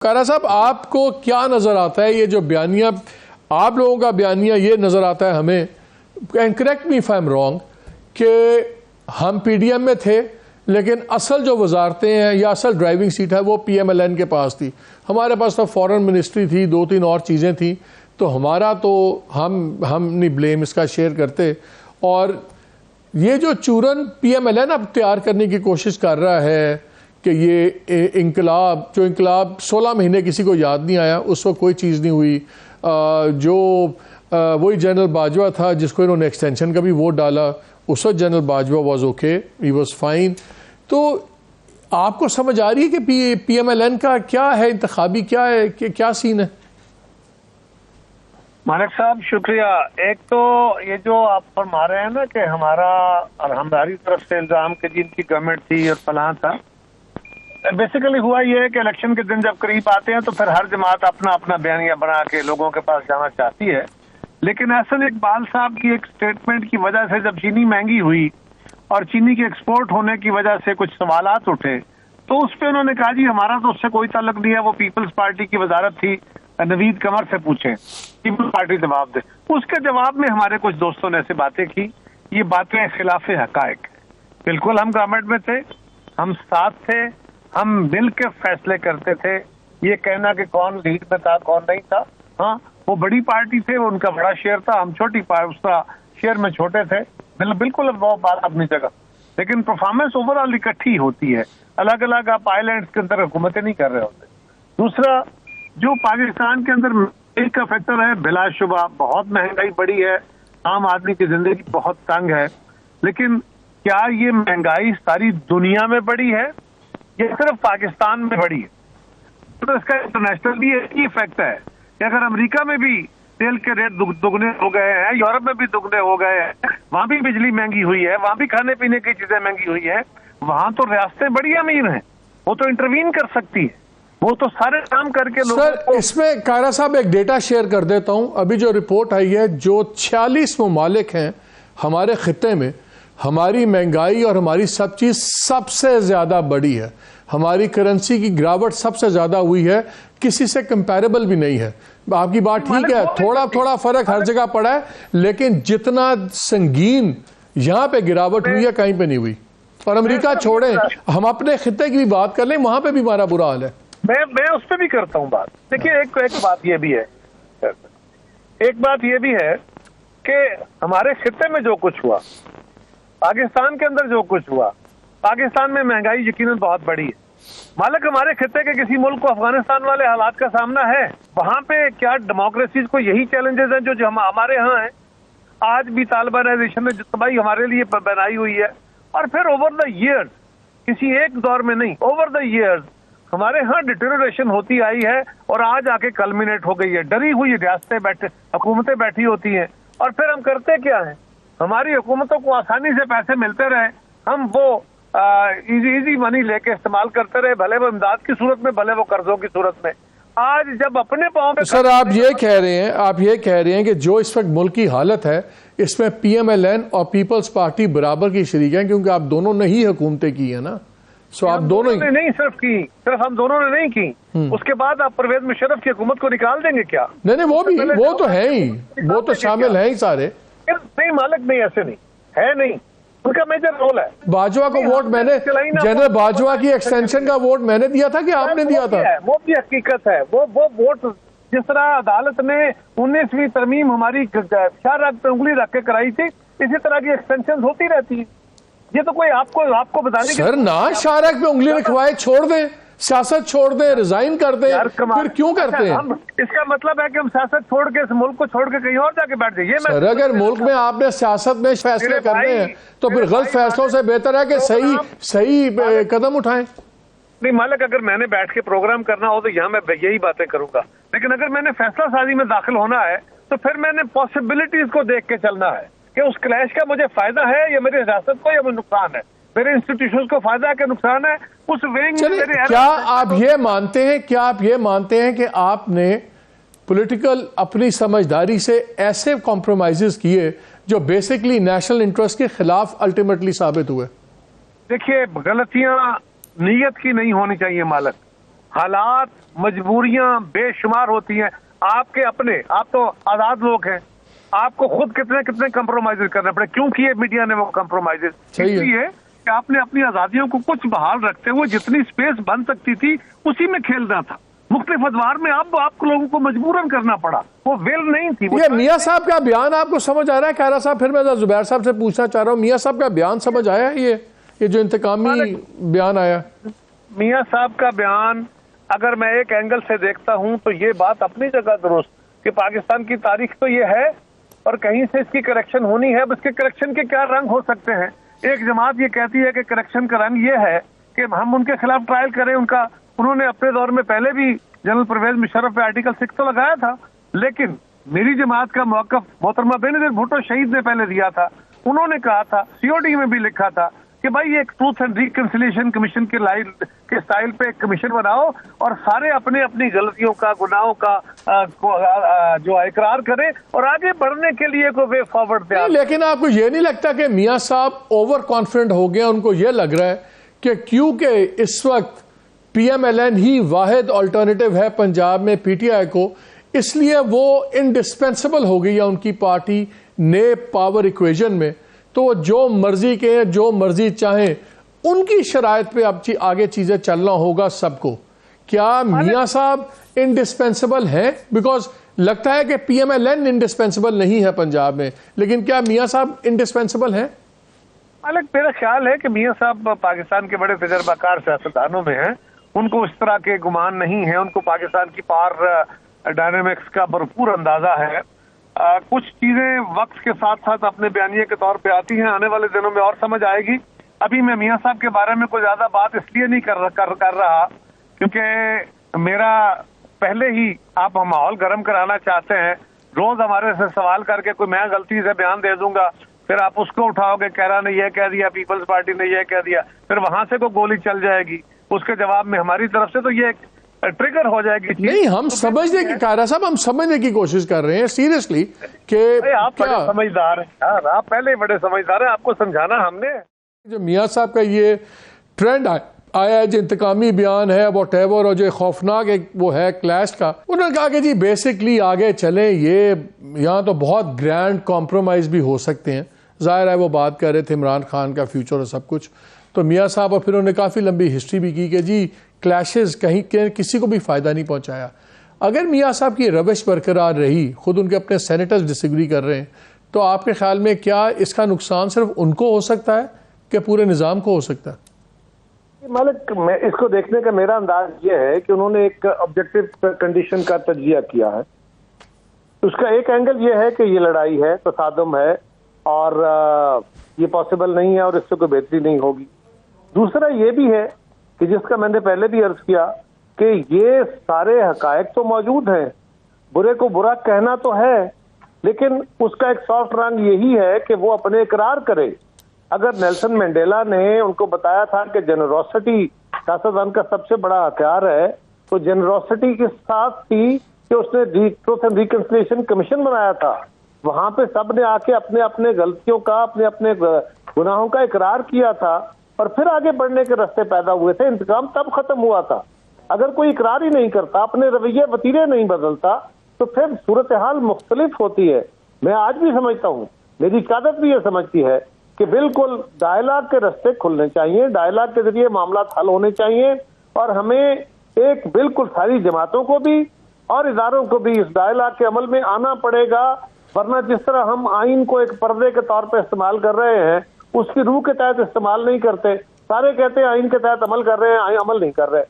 کارا صاحب آپ کو کیا نظر آتا ہے یہ جو بیانیہ آپ لوگوں کا بیانیہ یہ نظر آتا ہے ہمیں, and correct me if I am wrong, کہ ہم پی ڈی ایم میں تھے لیکن اصل جو وزارتیں ہیں یا اصل ڈرائیونگ سیٹ ہے وہ پی ایم ایل این کے پاس تھی, ہمارے پاس تو فورن منسٹری تھی, 2-3 اور چیزیں تھیں, تو ہمارا تو ہم نہیں بلیم اس کا شیئر کرتے. اور یہ جو چورن پی ایم ایل این اب تیار کرنے کی کوشش کر رہا ہے کہ یہ انقلاب 16 مہینے کسی کو یاد نہیں آیا, اس وقت کوئی چیز نہیں ہوئی, جو وہی جنرل باجوہ تھا جس کو انہوں نے ایکسٹینشن کا بھی ووٹ ڈالا, اس وقت general Bajwa was okay, he was fine. تو آپ کو سمجھ آ رہی ہے کہ پی ایم ایل این کا کیا ہے, انتخابی کیا ہے, کیا سین ہے؟ مالک صاحب شکریہ. ایک تو یہ جو آپ فرما رہے ہیں نا کہ ہماری طرف سے الزام کہ جن کی گورنمنٹ تھی اور فلاں تھا, بیسیکلی ہوا یہ ہے کہ الیکشن کے دن جب قریب آتے ہیں تو پھر ہر جماعت اپنا اپنا بیانیہ بنا کے لوگوں کے پاس جانا چاہتی ہے. لیکن اصل اقبال صاحب کی ایک سٹیٹمنٹ کی وجہ سے جب چینی مہنگی ہوئی اور چینی کے ایکسپورٹ ہونے کی وجہ سے کچھ سوالات اٹھے, تو اس پہ انہوں نے کہا جی ہمارا تو اس سے کوئی تعلق نہیں ہے, وہ پیپلز پارٹی کی وزارت تھی, نوید قمر سے پوچھیں, پیپلز پارٹی جواب دے. اس کے جواب میں ہمارے کچھ دوستوں نے ایسے باتیں کی, یہ باتیں خلاف حقائق. بالکل ہم گورنمنٹ میں تھے, ہم ساتھ تھے, ہم مل کے فیصلے کرتے تھے. یہ کہنا کہ کون لیڈ میں تھا کون نہیں تھا, ہاں وہ بڑی پارٹی تھے, ان کا بڑا شیئر تھا, ہم چھوٹی اس کا شیئر میں چھوٹے تھے, بالکل وہ بات اپنی جگہ. لیکن پرفارمنس اوور آل اکٹھی ہوتی ہے, الگ الگ آپ آئیلینڈس کے اندر حکومتیں نہیں کر رہے ہوتے. دوسرا جو پاکستان کے اندر مہنگائی کا فیکٹر ہے, بلا شبہ بہت مہنگائی بڑی ہے, عام آدمی کی زندگی بہت تنگ ہے. لیکن کیا یہ مہنگائی ساری دنیا میں بڑی ہے یہ صرف پاکستان میں بڑی ہے؟ تو اس کا انٹرنیشنل بھی ایک ہی افیکٹ ہے کہ اگر امریکہ میں بھی تیل کے ریٹ دگنے ہو گئے ہیں, یورپ میں بھی دگنے ہو گئے ہیں, وہاں بھی بجلی مہنگی ہوئی ہے, وہاں بھی کھانے پینے کی چیزیں مہنگی ہوئی ہیں, وہاں تو ریاستیں بڑی امیر ہیں, وہ تو انٹروین کر سکتی ہے, وہ تو سارے کام کر کے لوگوں کو. اس میں کائرہ صاحب ایک ڈیٹا شیئر کر دیتا ہوں. ابھی جو رپورٹ آئی ہے, جو 46 ممالک ہیں ہمارے خطے میں, ہماری مہنگائی اور ہماری سب چیز سب سے زیادہ بڑی ہے, ہماری کرنسی کی گراوٹ سب سے زیادہ ہوئی ہے, کسی سے کمپیریبل بھی نہیں ہے. آپ کی بات ٹھیک ہے, تھوڑا فرق ہر جگہ پڑا ہے, لیکن جتنا سنگین یہاں پہ گراوٹ ہوئی ہے کہیں پہ نہیں ہوئی. اور امریکہ چھوڑیں, ہم اپنے خطے کی بھی بات کر لیں, وہاں پہ بھی ہمارا برا حال ہے. میں اس پہ بھی کرتا ہوں بات. دیکھیے ایک بات یہ بھی ہے کہ ہمارے خطے میں جو کچھ ہوا, پاکستان کے اندر جو کچھ ہوا, پاکستان میں مہنگائی یقیناً بہت بڑی ہے. مالک ہمارے خطے کے کسی ملک کو افغانستان والے حالات کا سامنا ہے؟ وہاں پہ کیا ڈیموکریسیز کو یہی چیلنجز ہیں جو ہمارے ہاں ہیں؟ آج بھی طالبانائزیشن نے جو تباہی ہمارے لیے بنائی ہوئی ہے, اور پھر اوور دا ایئرز, کسی ایک دور میں نہیں, اوور دا ایئرز ہمارے ہاں ڈیٹیریشن ہوتی آئی ہے, اور آج آ کے کلمینیٹ ہو گئی ہے. ڈری ہوئی ریاستیں حکومتیں بیٹھی ہوتی ہیں, اور پھر ہم کرتے کیا ہیں؟ ہماری حکومتوں کو آسانی سے پیسے ملتے رہے, ہم وہ ایزی منی لے کے استعمال کرتے رہے, بھلے وہ امداد کی صورت میں, بھلے وہ قرضوں کی صورت میں. آج جب اپنے پاؤں پہ سر آپ یہ کہہ رہے ہیں کہ جو اس وقت ملک کی حالت ہے اس میں پی ایم ایل این اور پیپلز پارٹی برابر کی شریک ہیں, کیونکہ آپ دونوں نے ہی حکومتیں کی ہیں نا. سو آپ دونوں نے نہیں صرف ہم دونوں نے نہیں کی. اس کے بعد آپ پرویز مشرف کی حکومت کو نکال دیں گے کیا؟ نہیں, وہ تو ہے ہی, وہ تو شامل ہیں ہی سارے. نہیں مالک, نہیں ایسے نہیں ہے, نہیں, ان کا میجر رول ہے. باجوہ کو ووٹ میں نے, جنرل باجوہ کی ایکسٹینشن کا ووٹ میں نے دیا تھا کہ آپ نے دیا تھا؟ وہ بھی حقیقت ہے. وہ ووٹ جس طرح عدالت نے 19ویں ترمیم ہماری شاہ رگ پہ انگلی رکھ کے کرائی تھی, اسی طرح کی ایکسٹینشن ہوتی رہتی ہے. یہ تو کوئی آپ کو بتانے سر نہ شاہ رگ پہ انگلی رکھوائے, چھوڑ دیں, سیاست چھوڑ دیں, ریزائن کر دیں, پھر کیوں کرتے ہیں؟ اس کا مطلب ہے کہ ہم سیاست چھوڑ کے اس ملک کو چھوڑ کے کہیں اور جا کے بیٹھ جائیں. سر اگر ملک میں آپ نے سیاست میں فیصلے کرنے ہیں تو پھر غلط فیصلوں سے بہتر ہے کہ صحیح قدم اٹھائیں. نہیں مالک, اگر میں نے بیٹھ کے پروگرام کرنا ہو تو یہاں میں یہی باتیں کروں گا, لیکن اگر میں نے فیصلہ سازی میں داخل ہونا ہے تو پھر میں نے پاسبلٹیز کو دیکھ کے چلنا ہے کہ اس کلیش کا مجھے فائدہ ہے یا میری ریاست کو یا مجھے نقصان ہے, میرے انسٹیٹیوشنز کو فائدہ ہے کہ نقصان ہے. اس وینگ میں کیا آپ یہ مانتے ہیں کہ آپ نے پولیٹیکل اپنی سمجھداری سے ایسے کمپرومائزز کیے جو بیسکلی نیشنل انٹرسٹ کے خلاف الٹیمیٹلی ثابت ہوئے؟ دیکھیے غلطیاں نیت کی نہیں ہونی چاہیے مالک, حالات مجبوریاں بے شمار ہوتی ہیں. آپ کے اپنے، آپ تو آزاد لوگ ہیں، آپ کو خود کتنے کتنے کمپرومائز کرنے پڑے. کیوں کیے میڈیا نے وہ کمپرومائز؟ اس لیے کہ آپ نے اپنی آزادیوں کو کچھ بحال رکھتے ہوئے جتنی سپیس بن سکتی تھی اسی میں کھیلنا تھا. مختلف ادوار میں اب آپ لوگوں کو مجبوراً کرنا پڑا، وہ ویل نہیں تھی. یہ میاں صاحب کا بیان آپ کو سمجھ آ رہا ہے کیرا صاحب؟ پھر میں زبیر صاحب سے پوچھنا چاہ رہا ہوں، میاں صاحب کا بیان سمجھ آیا ہے؟ یہ جو انتقامی بیان آیا میاں صاحب کا بیان، اگر میں ایک اینگل سے دیکھتا ہوں تو یہ بات اپنی جگہ درست کہ پاکستان کی تاریخ تو یہ ہے اور کہیں سے اس کی کریکشن ہونی ہے. اب اس کے کریکشن کے کیا رنگ ہو سکتے ہیں؟ ایک جماعت یہ کہتی ہے کہ کریکشن کا رنگ یہ ہے کہ ہم ان کے خلاف ٹرائل کریں. انہوں نے اپنے دور میں پہلے بھی جنرل پرویز مشرف پہ آرٹیکل 6 تو لگایا تھا، لیکن میری جماعت کا موقف محترمہ بینظیر بھٹو شہید نے پہلے دیا تھا. انہوں نے کہا تھا، COD میں بھی لکھا تھا کہ بھائی ایک ٹروتھ اینڈ ریکنسیلیشن کمیشن کے سٹائل پہ ایک کمیشن بناؤ اور سارے اپنی اپنی غلطیوں کا، گناہوں کا جو اقرار کریں اور آگے بڑھنے کے لیے کوئی وے فارورڈ دے. لیکن آپ کو یہ نہیں لگتا کہ میاں صاحب اوور کانفیڈنٹ ہو گئے؟ ان کو یہ لگ رہا ہے کہ کیونکہ اس وقت PMLN ہی واحد آلٹرنیٹو ہے پنجاب میں PTI کو، اس لیے وہ انڈسپینسیبل ہو گئی ہے ان کی پارٹی نئے پاور ایکویژن میں، تو جو مرضی کہیں، جو مرضی چاہیں، ان کی شرائط پہ اب آگے چیزیں چلنا ہوگا سب کو. کیا میاں صاحب انڈسپینسیبل ہیں؟ بیکاز لگتا ہے کہ PMLN انڈسپینسیبل نہیں ہے پنجاب میں، لیکن کیا میاں صاحب انڈسپینسیبل ہیں؟ میرا خیال ہے کہ میاں صاحب پاکستان کے بڑے تجربہ کار سیاستدانوں میں ہیں، ان کو اس طرح کے گمان نہیں ہے، ان کو پاکستان کی پاور ڈائنامکس کا بھرپور اندازہ ہے. کچھ چیزیں وقت کے ساتھ ساتھ اپنے بیانیے کے طور پہ آتی ہیں، آنے والے دنوں میں اور سمجھ آئے گی. ابھی میں میاں صاحب کے بارے میں کوئی زیادہ بات اس لیے نہیں کر رہا کیونکہ میرا پہلے ہی آپ ماحول گرم کرانا چاہتے ہیں. روز ہمارے سے سوال کر کے کوئی میں غلطی سے بیان دے دوں گا، پھر آپ اس کو اٹھاؤ گے، کیرا نے یہ کہہ دیا، پیپلز پارٹی نے یہ کہہ دیا، پھر وہاں سے کوئی گولی چل جائے گی اس کے جواب میں ہماری طرف سے، تو یہ ٹریگر ہو جائے گی. نہیں، ہم سمجھنے کی کیرا صاحب، ہم سمجھنے کی کوشش کر رہے ہیں سیریسلی کہ آپ بڑے سمجھدار ہیں، آپ پہلے بڑے سمجھدار ہیں، آپ کو سمجھانا ہم نے. جو میاں صاحب کا یہ ٹرینڈ آیا ہے، جو انتقامی بیان ہے واٹ ایور، اور جو خوفناک ایک وہ ہے کلیش کا، انہوں نے کہا کہ جی بیسکلی آگے چلیں، یہ یہاں تو بہت گرینڈ کمپرومائز بھی ہو سکتے ہیں. ظاہر ہے وہ بات کر رہے تھے عمران خان کا فیوچر اور سب کچھ. تو میاں صاحب، اور پھر انہوں نے کافی لمبی ہسٹری بھی کی کہ جی کلیشز کہیں کسی کو بھی فائدہ نہیں پہنچایا. اگر میاں صاحب کی روش برقرار رہی، خود ان کے اپنے سینیٹرز ڈس ایگری کر رہے ہیں، تو آپ کے خیال میں کیا اس کا نقصان صرف ان کو ہو سکتا ہے کہ پورے نظام کو ہو سکتا ہے؟ مالک، میں اس کو دیکھنے کا میرا انداز یہ ہے کہ انہوں نے ایک آبجیکٹو کنڈیشن کا تجزیہ کیا ہے. اس کا ایک اینگل یہ ہے کہ یہ لڑائی ہے، تصادم ہے اور یہ پاسبل نہیں ہے اور اس سے کوئی بہتری نہیں ہوگی. دوسرا یہ بھی ہے کہ جس کا میں نے پہلے بھی عرض کیا کہ یہ سارے حقائق تو موجود ہیں، برے کو برا کہنا تو ہے، لیکن اس کا ایک سافٹ رنگ یہی ہے کہ وہ اپنے اقرار کرے. اگر نیلسن مینڈیلا نے ان کو بتایا تھا کہ جنروسٹی سیاستدان کا سب سے بڑا ہتھیار ہے، تو جنروسٹی کے ساتھ تھی کہ اس نے ٹروتھ اینڈ ریکنسیلیشن کمیشن بنایا تھا. وہاں پہ سب نے آ کے اپنے اپنے غلطیوں کا، اپنے اپنے گناہوں کا اقرار کیا تھا اور پھر آگے بڑھنے کے راستے پیدا ہوئے تھے. انتقام تب ختم ہوا تھا. اگر کوئی اقرار ہی نہیں کرتا، اپنے رویے وتیرے نہیں بدلتا، تو پھر صورتحال مختلف ہوتی ہے. میں آج بھی سمجھتا ہوں، میری قیادت بھی یہ سمجھتی ہے کہ بالکل ڈائلاگ کے راستے کھلنے چاہیے، ڈائلاگ کے ذریعے معاملات حل ہونے چاہیے، اور ہمیں ایک بالکل ساری جماعتوں کو بھی اور اداروں کو بھی اس ڈائلاگ کے عمل میں آنا پڑے گا. ورنہ جس طرح ہم آئین کو ایک پردے کے طور پہ استعمال کر رہے ہیں، اس کی روح کے تحت استعمال نہیں کرتے. سارے کہتے ہیں آئین کے تحت عمل کر رہے ہیں، عمل نہیں کر رہے.